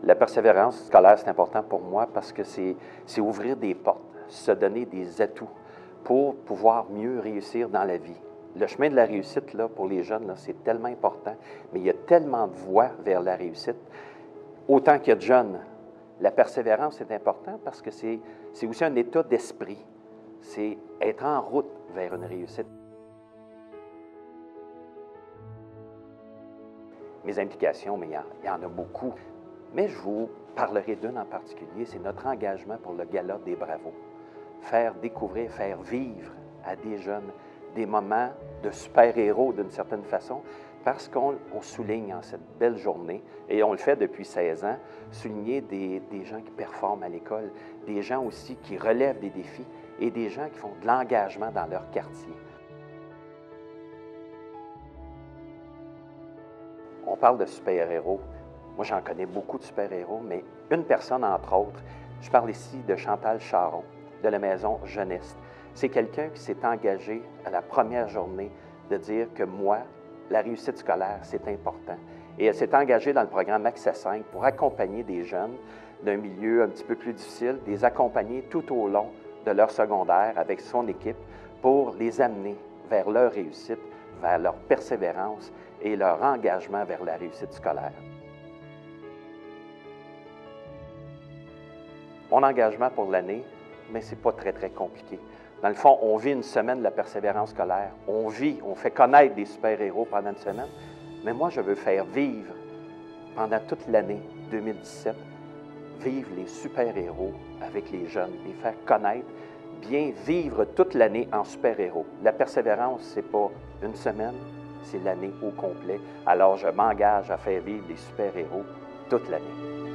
La persévérance scolaire, c'est important pour moi parce que c'est ouvrir des portes, se donner des atouts pour pouvoir mieux réussir dans la vie. Le chemin de la réussite, là, pour les jeunes, c'est tellement important, mais il y a tellement de voies vers la réussite. Autant qu'il y a de jeunes, la persévérance est important parce que c'est aussi un état d'esprit. C'est être en route vers une réussite. Mes implications, mais il y en a beaucoup. Mais je vous parlerai d'une en particulier, c'est notre engagement pour le Gala des Bravos. Faire découvrir, faire vivre à des jeunes des moments de super-héros d'une certaine façon, parce qu'on souligne en cette belle journée, et on le fait depuis 16 ans, souligner des gens qui performent à l'école, des gens aussi qui relèvent des défis et des gens qui font de l'engagement dans leur quartier. On parle de super-héros. Moi, j'en connais beaucoup de super-héros, mais une personne, entre autres, je parle ici de Chantal Charon, de la Maison Jeunesse. C'est quelqu'un qui s'est engagé à la première journée de dire que moi, la réussite scolaire, c'est important. Et elle s'est engagée dans le programme Accès 5 pour accompagner des jeunes d'un milieu un petit peu plus difficile, les accompagner tout au long de leur secondaire avec son équipe pour les amener vers leur réussite, vers leur persévérance et leur engagement vers la réussite scolaire. Mon engagement pour l'année, mais c'est pas très, très compliqué. Dans le fond, on vit une semaine de la persévérance scolaire. On fait connaître des super-héros pendant une semaine. Mais moi, je veux faire vivre, pendant toute l'année 2017, vivre les super-héros avec les jeunes, les faire connaître, bien vivre toute l'année en super-héros. La persévérance, c'est pas une semaine, c'est l'année au complet. Alors, je m'engage à faire vivre les super-héros toute l'année.